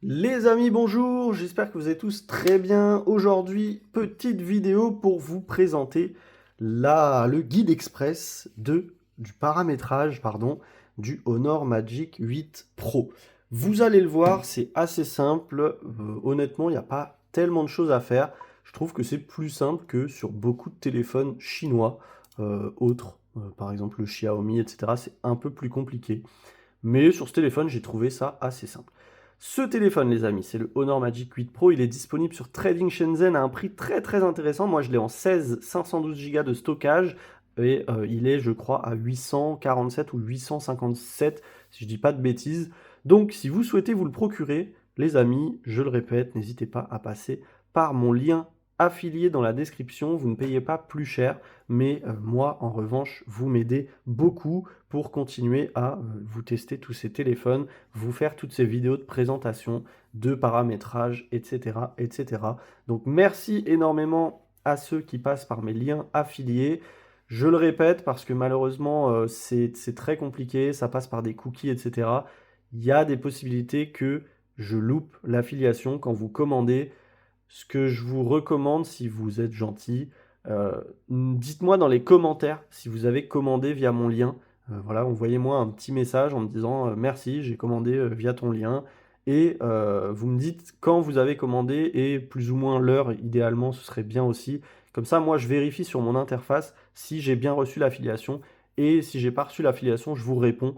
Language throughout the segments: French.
Les amis, bonjour, j'espère que vous êtes tous très bien. Aujourd'hui, petite vidéo pour vous présenter le guide express du paramétrage du Honor Magic 8 Pro. Vous allez le voir, c'est assez simple. Honnêtement, il n'y a pas tellement de choses à faire. Je trouve que c'est plus simple que sur beaucoup de téléphones chinois, par exemple le Xiaomi, etc. C'est un peu plus compliqué. Mais sur ce téléphone, j'ai trouvé ça assez simple. Ce téléphone, les amis, c'est le Honor Magic 8 Pro. Il est disponible sur Trading Shenzhen à un prix très très intéressant. Moi, je l'ai en 16 512 Go de stockage et il est, je crois, à 847 ou 857, si je dis pas de bêtises. Donc, si vous souhaitez vous le procurer, les amis, je le répète, n'hésitez pas à passer par mon lien affilié dans la description. Vous ne payez pas plus cher, mais moi, en revanche, vous m'aidez beaucoup pour continuer à vous tester tous ces téléphones, vous faire toutes ces vidéos de présentation, de paramétrage, etc., etc. Donc merci énormément à ceux qui passent par mes liens affiliés. Je le répète parce que malheureusement c'est très compliqué, ça passe par des cookies, etc. Il y a des possibilités que je loupe l'affiliation quand vous commandez. Ce que je vous recommande, si vous êtes gentil, dites-moi dans les commentaires si vous avez commandé via mon lien. Voilà, envoyez-moi un petit message en me disant merci, j'ai commandé via ton lien. Et vous me dites quand vous avez commandé et plus ou moins l'heure, idéalement, ce serait bien aussi. Comme ça, moi, je vérifie sur mon interface si j'ai bien reçu l'affiliation. Et si j'ai pas reçu l'affiliation, je vous réponds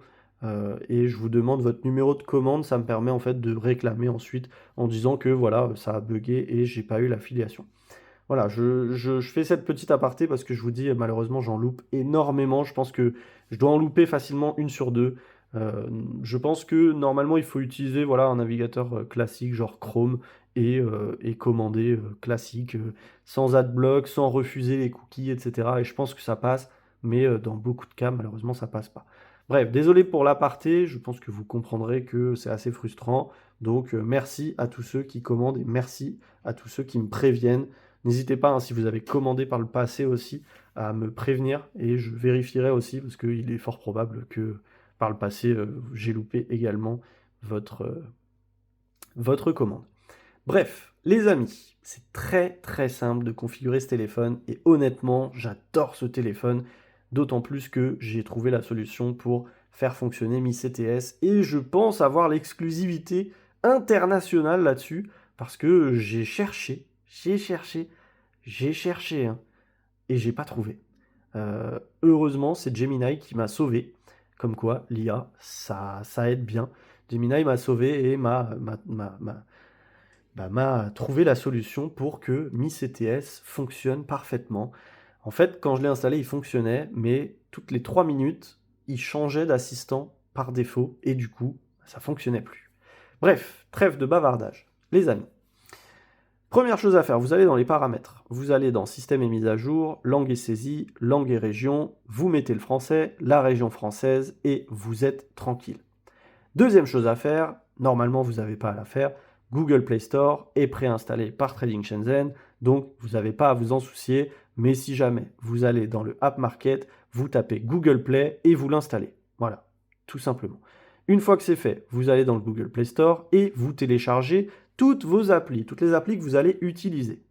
et je vous demande votre numéro de commande. Ça me permet en fait de réclamer ensuite en disant que voilà, ça a bugué et j'ai pas eu l'affiliation. Voilà, je fais cette petite aparté parce que je vous dis, malheureusement, j'en loupe énormément. Je pense que je dois en louper facilement une sur deux. Euh, je pense que normalement, il faut utiliser voilà, un navigateur classique, genre Chrome, et commander classique, sans adblock, sans refuser les cookies, etc. Et je pense que ça passe, mais dans beaucoup de cas, malheureusement, ça passe pas. Bref, désolé pour l'aparté, je pense que vous comprendrez que c'est assez frustrant. Donc, merci à tous ceux qui commandent et merci à tous ceux qui me préviennent. N'hésitez pas, hein, si vous avez commandé par le passé aussi, à me prévenir et je vérifierai aussi parce qu'il est fort probable que par le passé, j'ai loupé également votre, euh, votre commande. Bref, les amis, c'est très très simple de configurer ce téléphone et honnêtement, j'adore ce téléphone, d'autant plus que j'ai trouvé la solution pour faire fonctionner Mi CTS et je pense avoir l'exclusivité internationale là-dessus parce que j'ai cherché hein, et j'ai pas trouvé. Heureusement, c'est Gemini qui m'a sauvé. Comme quoi, l'IA, ça aide bien. Gemini m'a sauvé et m'a trouvé la solution pour que Mi CTS fonctionne parfaitement. En fait, quand je l'ai installé, il fonctionnait, mais toutes les 3 minutes, il changeait d'assistant par défaut et du coup, ça fonctionnait plus. Bref, trêve de bavardage. Les amis, première chose à faire, vous allez dans les paramètres. Vous allez dans Système et mise à jour, langue et saisie, langue et région, vous mettez le français, la région française et vous êtes tranquille. Deuxième chose à faire, normalement vous n'avez pas à la faire, Google Play Store est préinstallé par Trading Shenzhen, donc vous n'avez pas à vous en soucier, mais si jamais vous allez dans le App Market, vous tapez Google Play et vous l'installez. Voilà, tout simplement. Une fois que c'est fait, vous allez dans le Google Play Store et vous téléchargez toutes vos applis, toutes les applis que vous allez utiliser.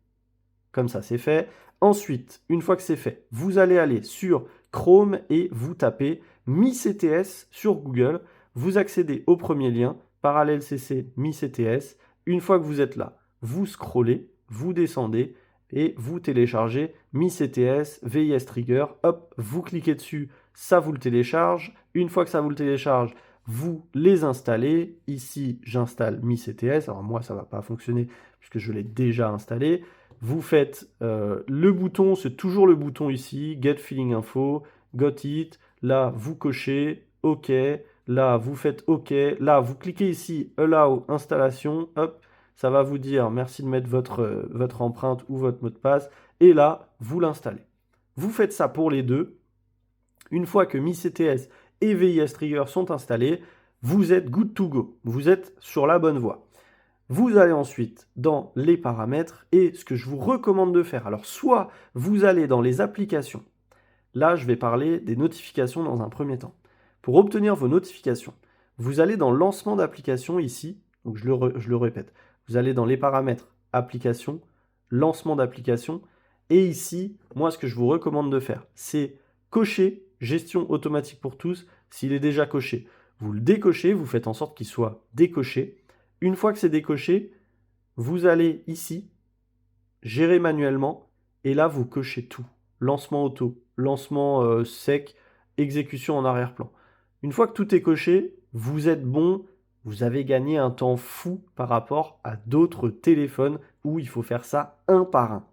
Comme ça, c'est fait. Ensuite, une fois que c'est fait, vous allez aller sur Chrome et vous tapez Mi CTS sur Google. Vous accédez au premier lien, parallèle CC Mi CTS. Une fois que vous êtes là, vous scrollez, vous descendez et vous téléchargez Mi CTS, VIS Trigger. Hop, vous cliquez dessus, ça vous le télécharge. Une fois que ça vous le télécharge, vous les installez. Ici, j'installe Mi CTS. Alors moi, ça ne va pas fonctionner puisque je l'ai déjà installé. Vous faites le bouton, c'est toujours le bouton ici, Get Feeling Info, Got It. Là, vous cochez OK. Là, vous faites OK. Là, vous cliquez ici, Allow Installation. Hop, ça va vous dire merci de mettre votre empreinte ou votre mot de passe. Et là, vous l'installez. Vous faites ça pour les deux. Une fois que Mi CTS et VIS Trigger sont installés, vous êtes good to go. Vous êtes sur la bonne voie. Vous allez ensuite dans les paramètres et ce que je vous recommande de faire. Alors, soit vous allez dans les applications. Là, je vais parler des notifications dans un premier temps. Pour obtenir vos notifications, vous allez dans lancement d'application ici Donc je le répète. Vous allez dans les paramètres application, lancement d'application. Et ici, moi, ce que je vous recommande de faire, c'est cocher gestion automatique pour tous s'il est déjà coché. Vous le décochez, vous faites en sorte qu'il soit décoché. Une fois que c'est décoché, vous allez ici, gérer manuellement, et là, vous cochez tout. Lancement auto, lancement sec, exécution en arrière-plan. Une fois que tout est coché, vous êtes bon, vous avez gagné un temps fou par rapport à d'autres téléphones où il faut faire ça un par un.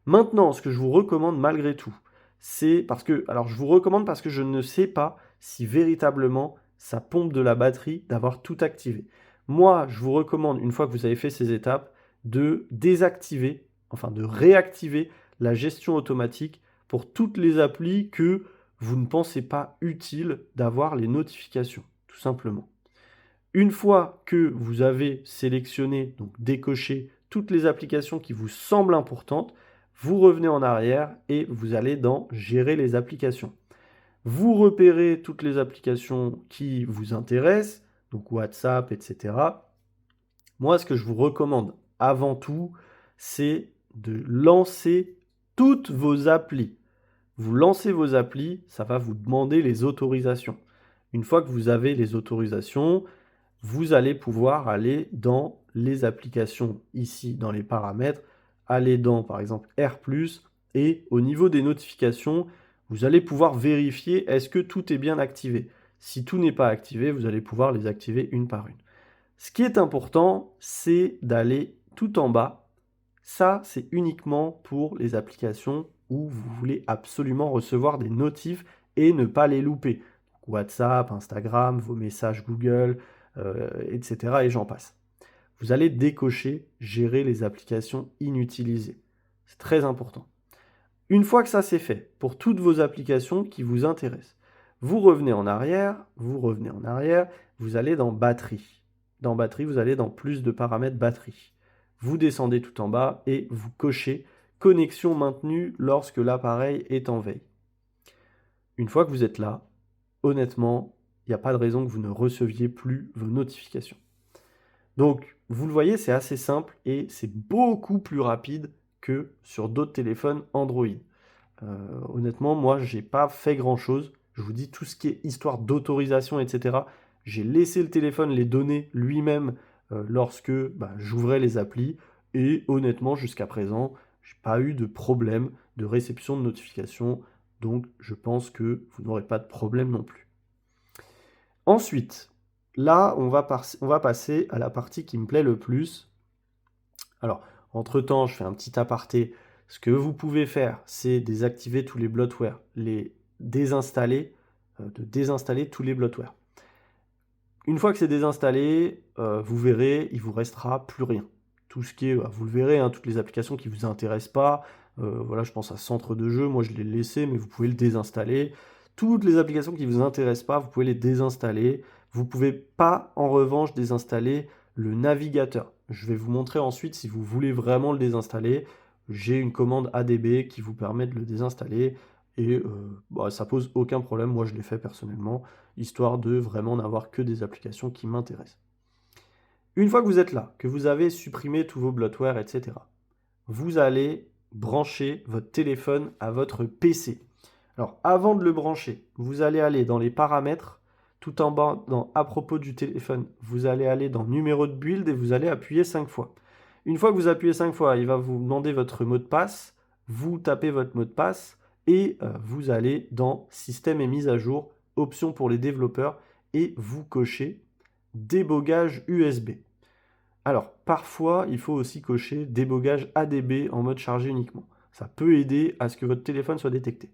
Maintenant, ce que je vous recommande malgré tout, c'est parce que, alors je vous recommande parce que je ne sais pas si véritablement ça pompe de la batterie d'avoir tout activé. Moi, je vous recommande, une fois que vous avez fait ces étapes, de désactiver, enfin de réactiver la gestion automatique pour toutes les applis que vous ne pensez pas utile d'avoir les notifications, tout simplement. Une fois que vous avez sélectionné, donc décoché toutes les applications qui vous semblent importantes, vous revenez en arrière et vous allez dans Gérer les applications. Vous repérez toutes les applications qui vous intéressent, donc WhatsApp, etc. Moi, ce que je vous recommande avant tout, c'est de lancer toutes vos applis. Vous lancez vos applis, ça va vous demander les autorisations. Une fois que vous avez les autorisations, vous allez pouvoir aller dans les applications ici, dans les paramètres, aller dans par exemple R+, et au niveau des notifications, vous allez pouvoir vérifier est-ce que tout est bien activé. Si tout n'est pas activé, vous allez pouvoir les activer une par une. Ce qui est important, c'est d'aller tout en bas. Ça, c'est uniquement pour les applications où vous voulez absolument recevoir des notifs et ne pas les louper. WhatsApp, Instagram, vos messages Google, etc. et j'en passe. Vous allez décocher Gérer les applications inutilisées. C'est très important. Une fois que ça c'est fait, pour toutes vos applications qui vous intéressent, vous revenez en arrière, vous allez dans Batterie. Dans Batterie, vous allez dans Plus de paramètres batterie. Vous descendez tout en bas et vous cochez Connexion maintenue lorsque l'appareil est en veille. Une fois que vous êtes là, honnêtement, il n'y a pas de raison que vous ne receviez plus vos notifications. Donc, vous le voyez, c'est assez simple et c'est beaucoup plus rapide que sur d'autres téléphones Android. Honnêtement, moi, j'ai pas fait grand-chose. Je vous dis, tout ce qui est histoire d'autorisation, etc., j'ai laissé le téléphone les donner lui-même lorsque j'ouvrais les applis. Et honnêtement, jusqu'à présent, j'ai pas eu de problème de réception de notifications. Donc, je pense que vous n'aurez pas de problème non plus. Ensuite, là, on va passer à la partie qui me plaît le plus. Alors, entre-temps, je fais un petit aparté. Ce que vous pouvez faire, c'est désactiver tous les bloatware, les désinstaller, de désinstaller tous les bloatware. Une fois que c'est désinstallé, vous verrez, il vous restera plus rien. Tout ce qui est, vous le verrez, hein, toutes les applications qui ne vous intéressent pas. Voilà, je pense à Centre de jeu, moi je l'ai laissé, mais vous pouvez le désinstaller. Toutes les applications qui ne vous intéressent pas, vous pouvez les désinstaller. Vous ne pouvez pas, en revanche, désinstaller le navigateur. Je vais vous montrer ensuite si vous voulez vraiment le désinstaller. J'ai une commande ADB qui vous permet de le désinstaller et ça pose aucun problème. Moi, je l'ai fait personnellement, histoire de vraiment n'avoir que des applications qui m'intéressent. Une fois que vous êtes là, que vous avez supprimé tous vos bloatware, etc., vous allez brancher votre téléphone à votre PC. Alors, avant de le brancher, vous allez aller dans les paramètres, tout en bas, dans à propos du téléphone, vous allez aller dans numéro de build et vous allez appuyer 5 fois. Une fois que vous appuyez 5 fois, il va vous demander votre mot de passe, vous tapez votre mot de passe et vous allez dans système et mise à jour, options pour les développeurs et vous cochez débogage USB. Alors, parfois, il faut aussi cocher débogage ADB en mode chargé uniquement. Ça peut aider à ce que votre téléphone soit détecté.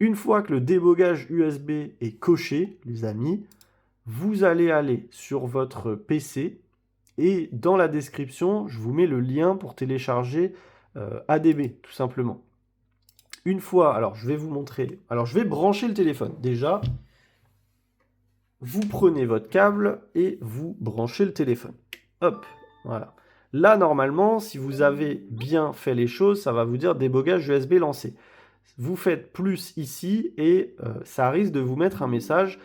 Une fois que le débogage USB est coché, les amis, vous allez aller sur votre PC et dans la description, je vous mets le lien pour télécharger ADB, tout simplement. Une fois, alors je vais vous montrer, alors je vais brancher le téléphone. Déjà, vous prenez votre câble et vous branchez le téléphone. Hop, voilà. Là, normalement, si vous avez bien fait les choses, ça va vous dire débogage USB lancé. Vous faites plus ici et ça risque de vous mettre un message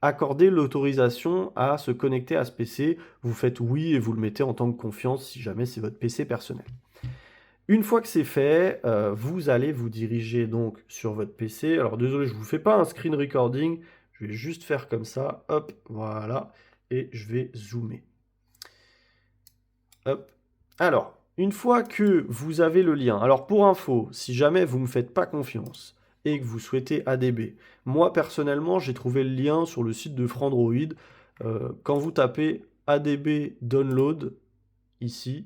accorder l'autorisation à se connecter à ce PC. Vous faites oui et vous le mettez en tant que confiance si jamais c'est votre PC personnel. Une fois que c'est fait, vous allez vous diriger donc sur votre PC. Alors désolé, je ne vous fais pas un screen recording, je vais juste faire comme ça, hop, voilà, et je vais zoomer. Hop. Alors, une fois que vous avez le lien, alors pour info, si jamais vous ne me faites pas confiance et que vous souhaitez ADB, moi personnellement, j'ai trouvé le lien sur le site de Frandroid. Quand vous tapez ADB Download, ici,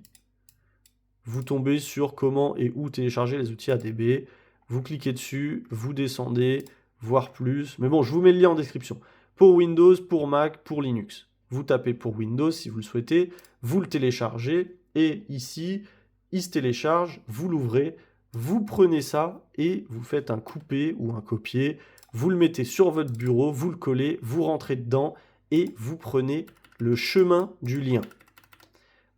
vous tombez sur comment et où télécharger les outils ADB. Vous cliquez dessus, vous descendez, voir plus. Mais bon, je vous mets le lien en description. Pour Windows, pour Mac, pour Linux. Vous tapez pour Windows si vous le souhaitez, vous le téléchargez et ici, il se télécharge, vous l'ouvrez, vous prenez ça et vous faites un coupé ou un copier. Vous le mettez sur votre bureau, vous le collez, vous rentrez dedans et vous prenez le chemin du lien.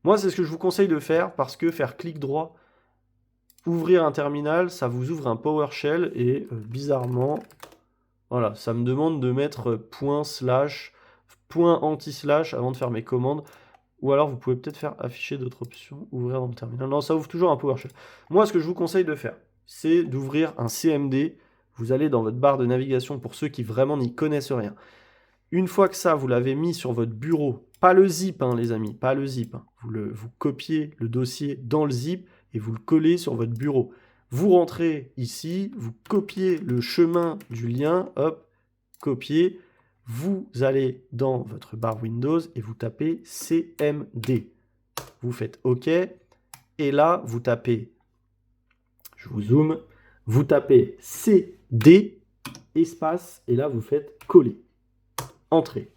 Moi, c'est ce que je vous conseille de faire parce que faire clic droit, ouvrir un terminal, ça vous ouvre un PowerShell et bizarrement, voilà, ça me demande de mettre point anti-slash avant de faire mes commandes. Ou alors, vous pouvez peut-être faire afficher d'autres options, ouvrir dans le terminal. Non, ça ouvre toujours un PowerShell. Moi, ce que je vous conseille de faire, c'est d'ouvrir un CMD. Vous allez dans votre barre de navigation pour ceux qui vraiment n'y connaissent rien. Une fois que ça, vous l'avez mis sur votre bureau, pas le zip, hein, les amis, pas le zip. Hein. Vous copiez le dossier dans le zip et vous le collez sur votre bureau. Vous rentrez ici, vous copiez le chemin du lien, hop, copier. Vous allez dans votre barre Windows et vous tapez CMD. Vous faites OK. Et là, vous tapez, je vous zoome, vous tapez CD, espace, et là, vous faites coller. Entrée.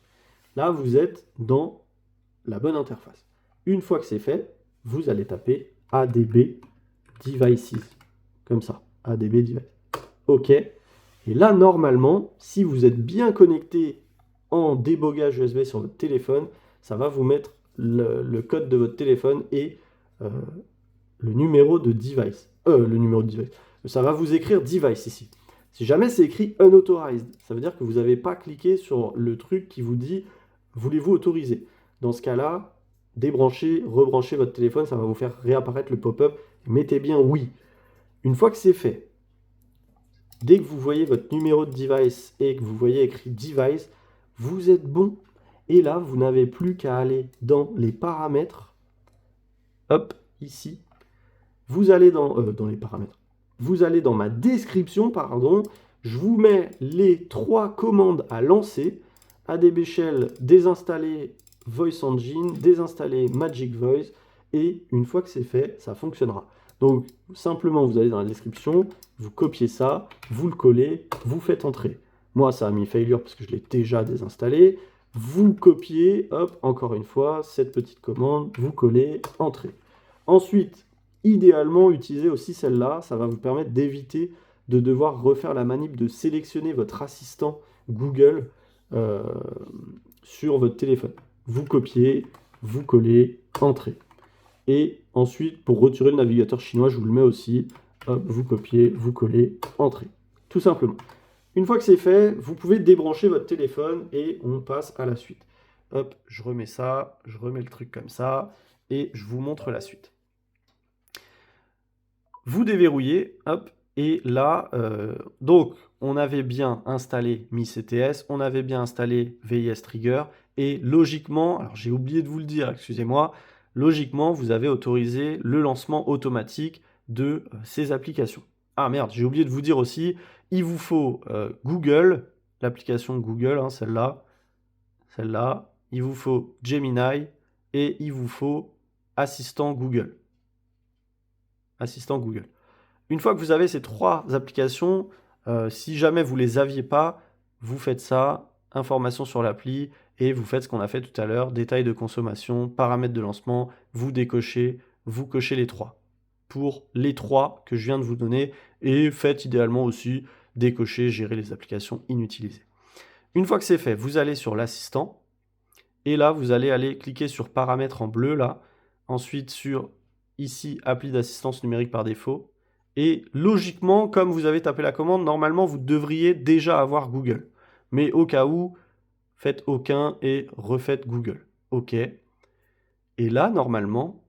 Là, vous êtes dans la bonne interface. Une fois que c'est fait, vous allez taper ADB Devices. Comme ça. ADB Devices. OK. Et là, normalement, si vous êtes bien connecté en débogage USB sur votre téléphone, ça va vous mettre le code de votre téléphone et le numéro de device. Ça va vous écrire device ici. Si jamais c'est écrit unauthorized, ça veut dire que vous n'avez pas cliqué sur le truc qui vous dit voulez-vous autoriser. Dans ce cas-là, débranchez, rebranchez votre téléphone, ça va vous faire réapparaître le pop-up. Mettez bien oui. Une fois que c'est fait, dès que vous voyez votre numéro de device et que vous voyez écrit device, vous êtes bon. Et là, vous n'avez plus qu'à aller dans les paramètres. Hop, ici. Vous allez dans les paramètres. Vous allez dans ma description, pardon. Je vous mets les 3 commandes à lancer. ADB Shell, désinstaller Voice Engine, désinstaller Magic Voice. Et une fois que c'est fait, ça fonctionnera. Donc, simplement, vous allez dans la description, vous copiez ça, vous le collez, vous faites entrer. Moi, ça a mis failure parce que je l'ai déjà désinstallé. Vous copiez, hop, encore une fois, cette petite commande, vous collez, entrer. Ensuite, idéalement, utilisez aussi celle-là. Ça va vous permettre d'éviter de devoir refaire la manip de sélectionner votre assistant Google sur votre téléphone. Vous copiez, vous collez, entrez. Et ensuite, pour retirer le navigateur chinois, je vous le mets aussi. Hop, vous copiez, vous collez, entrez. Tout simplement. Une fois que c'est fait, vous pouvez débrancher votre téléphone et on passe à la suite. Hop, je remets ça, je remets le truc comme ça et je vous montre la suite. Vous déverrouillez, hop, et là, donc, on avait bien installé MiCTS, on avait bien installé VIS Trigger, et logiquement, alors j'ai oublié de vous le dire, excusez-moi, logiquement, vous avez autorisé le lancement automatique de ces applications. Ah merde, j'ai oublié de vous dire aussi, il vous faut Google, l'application Google, hein, celle-là, il vous faut Gemini, et il vous faut Assistant Google. Assistant Google. Une fois que vous avez ces 3 applications, si jamais vous ne les aviez pas, vous faites ça, information sur l'appli, et vous faites ce qu'on a fait tout à l'heure, détail de consommation, paramètres de lancement, vous décochez, vous cochez les 3. Pour les 3 que je viens de vous donner, et faites idéalement aussi décocher, gérer les applications inutilisées. Une fois que c'est fait, vous allez sur l'assistant, et là, vous allez aller cliquer sur paramètres en bleu, là, ensuite sur ici, appli d'assistance numérique par défaut. Et logiquement, comme vous avez tapé la commande, normalement, vous devriez déjà avoir Google. Mais au cas où, faites aucun et refaites Google. OK. Et là, normalement,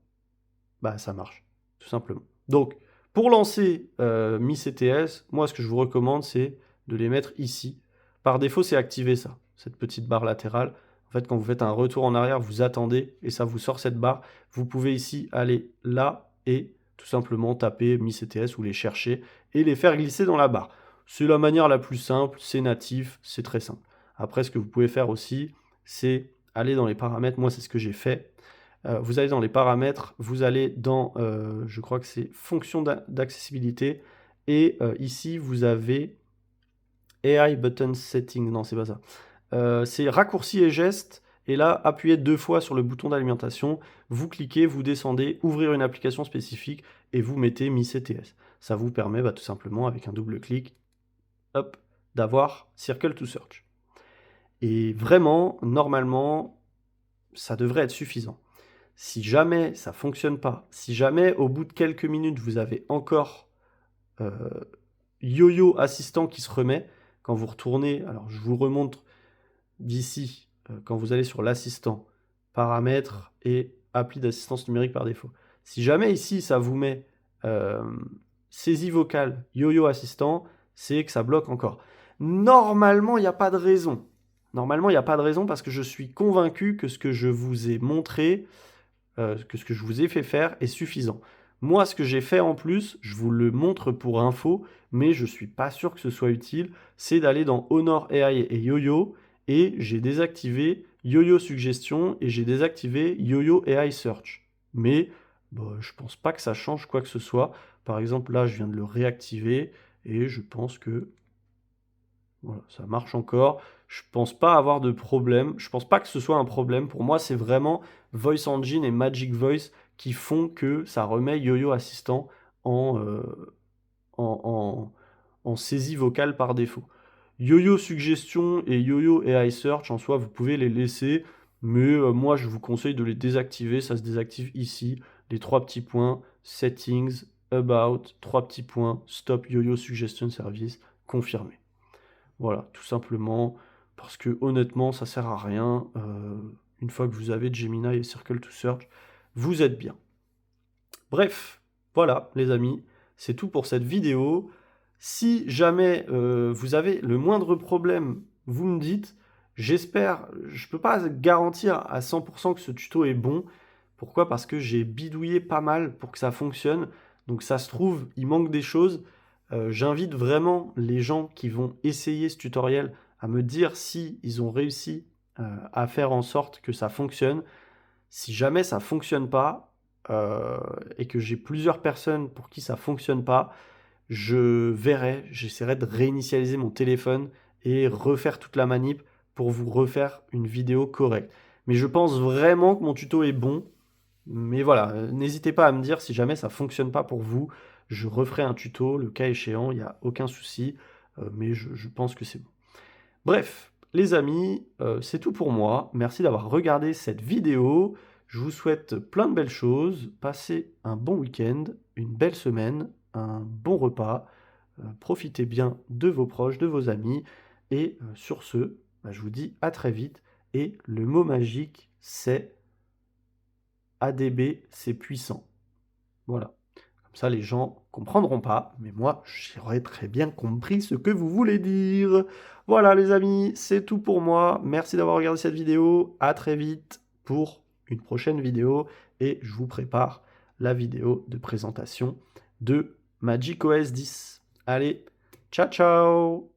bah, ça marche, tout simplement. Donc, pour lancer Mi CTS, moi, ce que je vous recommande, c'est de les mettre ici. Par défaut, c'est activer ça, cette petite barre latérale. En fait, quand vous faites un retour en arrière, vous attendez et ça vous sort cette barre. Vous pouvez ici aller là et tout simplement taper Mi CTS ou les chercher et les faire glisser dans la barre. C'est la manière la plus simple, c'est natif, c'est très simple. Après, ce que vous pouvez faire aussi, c'est aller dans les paramètres. Moi, c'est ce que j'ai fait. Vous allez dans les paramètres, vous allez dans, je crois que c'est fonction d'accessibilité, et ici vous avez AI Button Setting, non c'est pas ça. C'est raccourci et gestes, et là appuyez 2 fois sur le bouton d'alimentation, vous cliquez, vous descendez, ouvrir une application spécifique, et vous mettez Mi CTS. Ça vous permet tout simplement avec un double clic, hop, d'avoir Circle to Search. Et vraiment, normalement, ça devrait être suffisant. Si jamais ça ne fonctionne pas, si jamais au bout de quelques minutes vous avez encore Yo-Yo Assistant qui se remet, quand vous retournez, alors je vous remontre d'ici, quand vous allez sur l'assistant, paramètres et appli d'assistance numérique par défaut. Si jamais ici ça vous met saisie vocale Yo-Yo Assistant, c'est que ça bloque encore. Normalement, il n'y a pas de raison. Normalement, il n'y a pas de raison parce que je suis convaincu que ce que je vous ai montré, que ce que je vous ai fait faire est suffisant. Moi, ce que j'ai fait en plus, je vous le montre pour info, mais je ne suis pas sûr que ce soit utile, c'est d'aller dans Honor AI et YoYo, et j'ai désactivé YoYo Suggestion et j'ai désactivé YoYo AI Search. Mais bah, je pense pas que ça change quoi que ce soit. Par exemple, là, je viens de le réactiver, et je pense que voilà, ça marche encore. Je pense pas avoir de problème. Je pense pas que ce soit un problème. Pour moi, c'est vraiment Voice Engine et Magic Voice qui font que ça remet YoYo Assistant en, en, en saisie vocale par défaut. YoYo Suggestion et YoYo AI Search, en soi, vous pouvez les laisser, mais moi, je vous conseille de les désactiver. Ça se désactive ici. Les 3 petits points, Settings, About, 3 petits points, Stop YoYo Suggestion Service, confirmé. Voilà, tout simplement, parce que honnêtement, ça sert à rien. Une fois que vous avez Gemini et Circle to Search, vous êtes bien. Bref, voilà les amis, c'est tout pour cette vidéo. Si jamais vous avez le moindre problème, vous me dites. J'espère, je ne peux pas garantir à 100% que ce tuto est bon. Pourquoi? Parce que j'ai bidouillé pas mal pour que ça fonctionne. Donc ça se trouve, il manque des choses. J'invite vraiment les gens qui vont essayer ce tutoriel à me dire si ils ont réussi à faire en sorte que ça fonctionne. Si jamais ça ne fonctionne pas et que j'ai plusieurs personnes pour qui ça ne fonctionne pas, j'essaierai de réinitialiser mon téléphone et refaire toute la manip pour vous refaire une vidéo correcte. Mais je pense vraiment que mon tuto est bon. Mais voilà, n'hésitez pas à me dire si jamais ça ne fonctionne pas pour vous. Je referai un tuto, le cas échéant, il n'y a aucun souci. Mais je pense que c'est bon. Bref, les amis, c'est tout pour moi. Merci d'avoir regardé cette vidéo. Je vous souhaite plein de belles choses. Passez un bon week-end, une belle semaine, un bon repas. Profitez bien de vos proches, de vos amis. Et sur ce, bah, je vous dis à très vite. Et le mot magique, c'est ADB, c'est puissant. Voilà. Comme ça, les gens comprendront pas. Mais moi, j'aurais très bien compris ce que vous voulez dire. Voilà, les amis, c'est tout pour moi. Merci d'avoir regardé cette vidéo. À très vite pour une prochaine vidéo. Et je vous prépare la vidéo de présentation de macOS 10. Allez, ciao, ciao!